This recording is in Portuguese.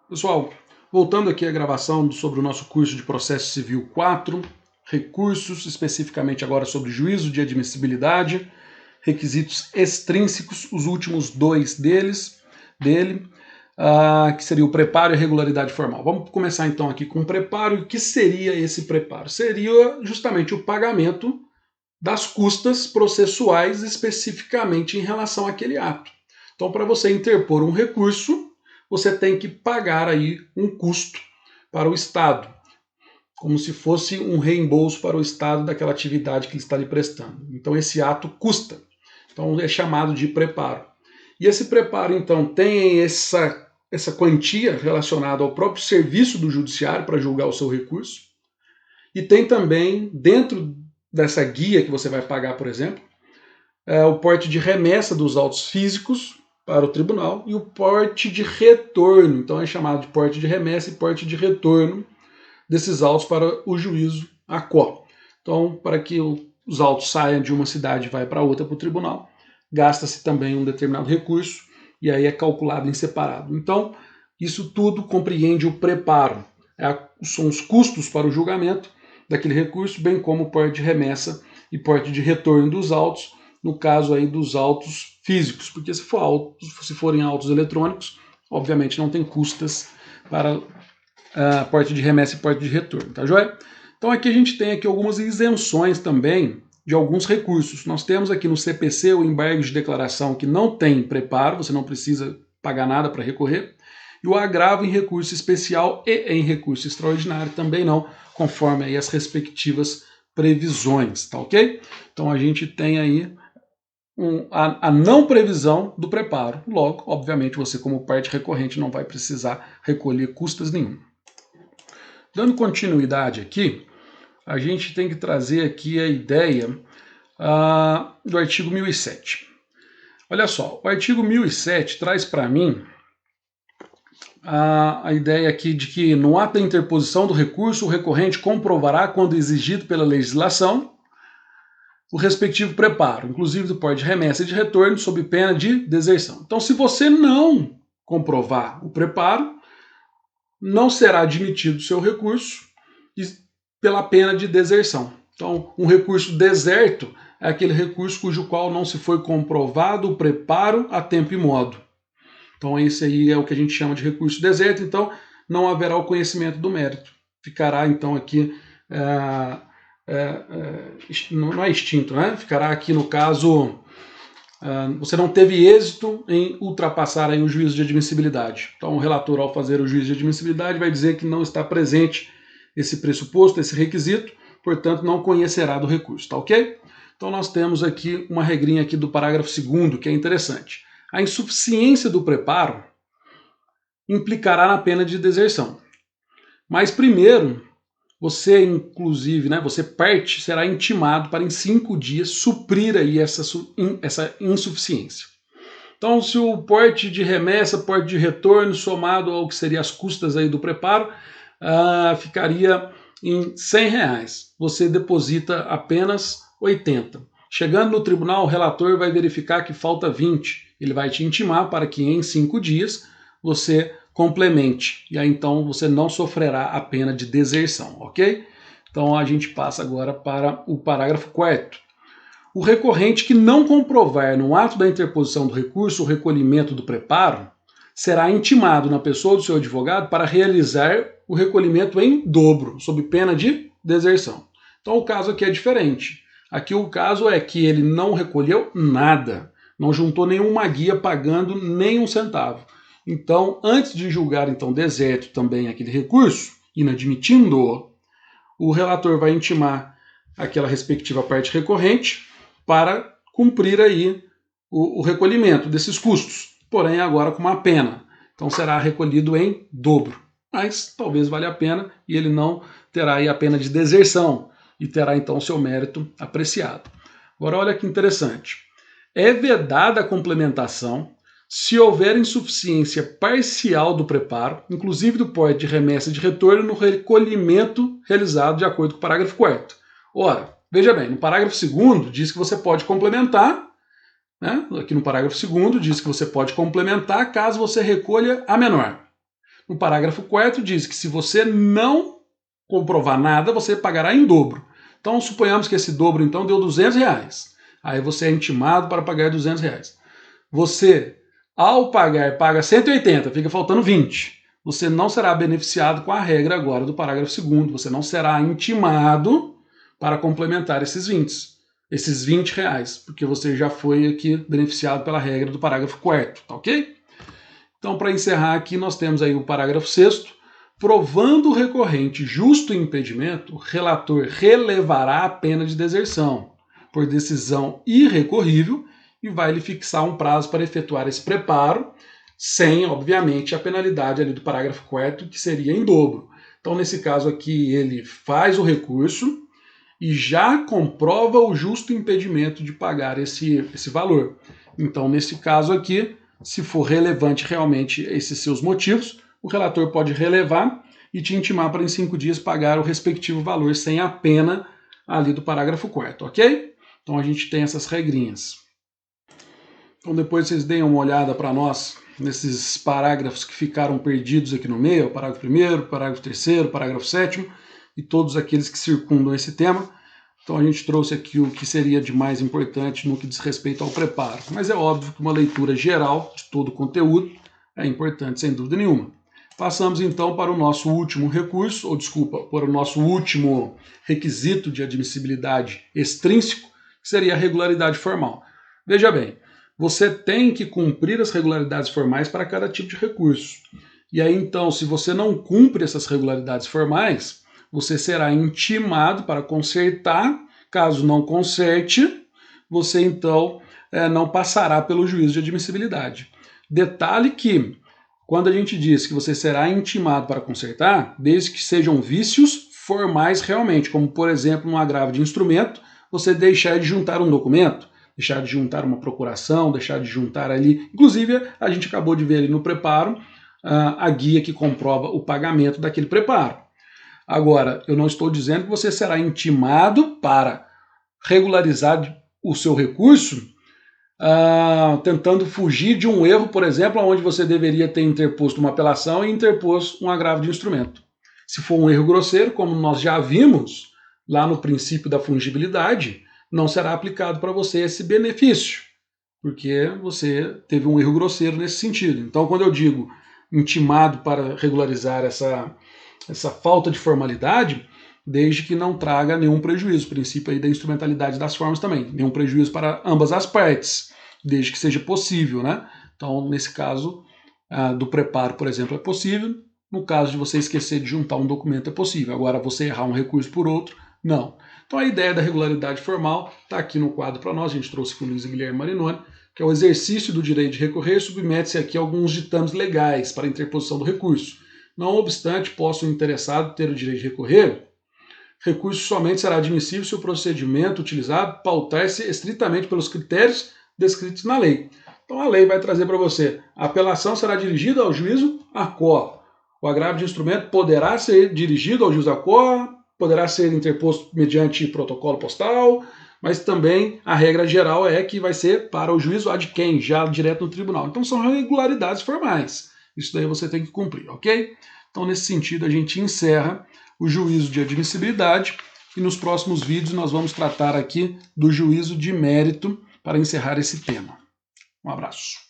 Pessoal, voltando aqui à gravação sobre o nosso curso de Processo Civil 4, recursos, especificamente agora sobre juízo de admissibilidade, requisitos extrínsecos, os últimos dois dele, que seria o preparo e regularidade formal. Vamos começar então aqui com o preparo. E o que seria esse preparo? Seria justamente o pagamento das custas processuais especificamente em relação àquele ato. Então, para você interpor um recurso, você tem que pagar aí um custo para o Estado, como se fosse um reembolso para o Estado daquela atividade que ele está lhe prestando. Então, esse ato custa. Então, é chamado de preparo. E esse preparo, então, tem essa quantia relacionada ao próprio serviço do judiciário para julgar o seu recurso. E tem também, dentro dessa guia que você vai pagar, por exemplo, o porte de remessa dos autos físicos para o tribunal e o porte de retorno. Então é chamado de porte de remessa e porte de retorno desses autos para o juízo ACO. Então, para que os autos saiam de uma cidade e vá para outra para o tribunal, gasta-se também um determinado recurso e aí é calculado em separado. Então, isso tudo compreende o preparo. São os custos para o julgamento daquele recurso, bem como o porte de remessa e porte de retorno dos autos, no caso aí dos autos físicos, porque se forem autos eletrônicos, obviamente não tem custas para porte de remessa e porte de retorno, tá joia? Então aqui a gente tem aqui algumas isenções também de alguns recursos. Nós temos aqui no CPC o embargo de declaração que não tem preparo, você não precisa pagar nada para recorrer, e o agravo em recurso especial e em recurso extraordinário também não, conforme aí as respectivas previsões, tá ok? Então a gente tem aí a não previsão do preparo. Logo, obviamente, você como parte recorrente não vai precisar recolher custas nenhuma. Dando continuidade aqui, a gente tem que trazer aqui a ideia do artigo 1007. Olha só, o artigo 1007 traz para mim a ideia aqui de que no ato da interposição do recurso, o recorrente comprovará, quando exigido pela legislação, o respectivo preparo, inclusive do porte de remessa e de retorno, sob pena de deserção. Então, se você não comprovar o preparo, não será admitido o seu recurso pela pena de deserção. Então, um recurso deserto é aquele recurso cujo qual não se foi comprovado o preparo a tempo e modo. Então, esse aí é o que a gente chama de recurso deserto, então não haverá o conhecimento do mérito. Ficará, então, aqui... não é extinto, né? Ficará aqui no caso, você não teve êxito em ultrapassar aí o juízo de admissibilidade. Então o relator, ao fazer o juízo de admissibilidade, vai dizer que não está presente esse pressuposto, esse requisito, portanto não conhecerá do recurso, tá ok? Então nós temos aqui uma regrinha aqui do parágrafo 2º, que é interessante. A insuficiência do preparo implicará na pena de deserção. Mas primeiro, você, inclusive, você parte, será intimado para em 5 dias suprir aí essa insuficiência. Então, se o porte de remessa, porte de retorno, somado ao que seriam as custas aí do preparo, ficaria em R$100. Você deposita apenas 80. Chegando no tribunal, o relator vai verificar que falta 20. Ele vai te intimar para que em 5 dias você complemente, e aí então você não sofrerá a pena de deserção, ok? Então a gente passa agora para o parágrafo 4º. O recorrente que não comprovar no ato da interposição do recurso o recolhimento do preparo será intimado na pessoa do seu advogado para realizar o recolhimento em dobro, sob pena de deserção. Então o caso aqui é diferente. Aqui o caso é que ele não recolheu nada, não juntou nenhuma guia pagando nem um centavo. Então, antes de julgar então deserto também aquele recurso, inadmitindo-o, o relator vai intimar aquela respectiva parte recorrente para cumprir aí o recolhimento desses custos, porém agora com uma pena. Então será recolhido em dobro, mas talvez valha a pena e ele não terá aí a pena de deserção e terá então seu mérito apreciado. Agora olha que interessante. É vedada a complementação se houver insuficiência parcial do preparo, inclusive do porte de remessa e de retorno, no recolhimento realizado de acordo com o parágrafo 4º. Ora, veja bem, no parágrafo 2º diz que você pode complementar, aqui no parágrafo 2º diz que você pode complementar caso você recolha a menor. No parágrafo 4º diz que se você não comprovar nada, você pagará em dobro. Então suponhamos que esse dobro então deu R$200. Aí você é intimado para pagar R$200. Você, ao pagar, paga 180, fica faltando 20. Você não será beneficiado com a regra agora do parágrafo 2º. Você não será intimado para complementar esses 20 reais, porque você já foi aqui beneficiado pela regra do parágrafo 4º, tá ok? Então, para encerrar aqui, nós temos aí o parágrafo 6º. Provando o recorrente justo impedimento, o relator relevará a pena de deserção por decisão irrecorrível e vai lhe fixar um prazo para efetuar esse preparo, sem, obviamente, a penalidade ali do parágrafo 4º, que seria em dobro. Então, nesse caso aqui, ele faz o recurso e já comprova o justo impedimento de pagar esse valor. Então, nesse caso aqui, se for relevante realmente esses seus motivos, o relator pode relevar e te intimar para em 5 dias pagar o respectivo valor sem a pena ali do parágrafo 4º, ok? Então a gente tem essas regrinhas. Então depois vocês deem uma olhada para nós nesses parágrafos que ficaram perdidos aqui no meio, o parágrafo 1º, parágrafo 3º, parágrafo 7º e todos aqueles que circundam esse tema. Então a gente trouxe aqui o que seria de mais importante no que diz respeito ao preparo. Mas é óbvio que uma leitura geral de todo o conteúdo é importante, sem dúvida nenhuma. Passamos então para o nosso último recurso, ou desculpa, para o nosso último requisito de admissibilidade extrínseco, que seria a regularidade formal. Veja bem, você tem que cumprir as regularidades formais para cada tipo de recurso. E aí então, se você não cumpre essas regularidades formais, você será intimado para consertar. Caso não conserte, você então não passará pelo juízo de admissibilidade. Detalhe que, quando a gente diz que você será intimado para consertar, desde que sejam vícios formais realmente, como por exemplo no agravo de instrumento, você deixar de juntar um documento, deixar de juntar uma procuração, deixar de juntar ali, inclusive a gente acabou de ver ali no preparo a guia que comprova o pagamento daquele preparo. Agora, eu não estou dizendo que você será intimado para regularizar o seu recurso tentando fugir de um erro, por exemplo, onde você deveria ter interposto uma apelação e interposto um agravo de instrumento. Se for um erro grosseiro, como nós já vimos lá no princípio da fungibilidade, não será aplicado para você esse benefício, porque você teve um erro grosseiro nesse sentido. Então, quando eu digo intimado para regularizar essa falta de formalidade, desde que não traga nenhum prejuízo, o princípio aí da instrumentalidade das formas também, nenhum prejuízo para ambas as partes, desde que seja possível, né? Então, nesse caso do preparo, por exemplo, é possível, no caso de você esquecer de juntar um documento é possível, agora você errar um recurso por outro, não. Então a ideia da regularidade formal está aqui no quadro para nós, a gente trouxe com o Luiz Guilherme Marinoni, que é o exercício do direito de recorrer, submete-se aqui a alguns ditames legais para a interposição do recurso. Não obstante, possa o interessado ter o direito de recorrer, recurso somente será admissível se o procedimento utilizado pautar-se estritamente pelos critérios descritos na lei. Então a lei vai trazer para você, a apelação será dirigida ao juízo ACO. O agravo de instrumento poderá ser dirigido ao juízo ACO, poderá ser interposto mediante protocolo postal, mas também a regra geral é que vai ser para o juízo ad quem, já direto no tribunal. Então são regularidades formais. Isso daí você tem que cumprir, ok? Então nesse sentido a gente encerra o juízo de admissibilidade e nos próximos vídeos nós vamos tratar aqui do juízo de mérito para encerrar esse tema. Um abraço.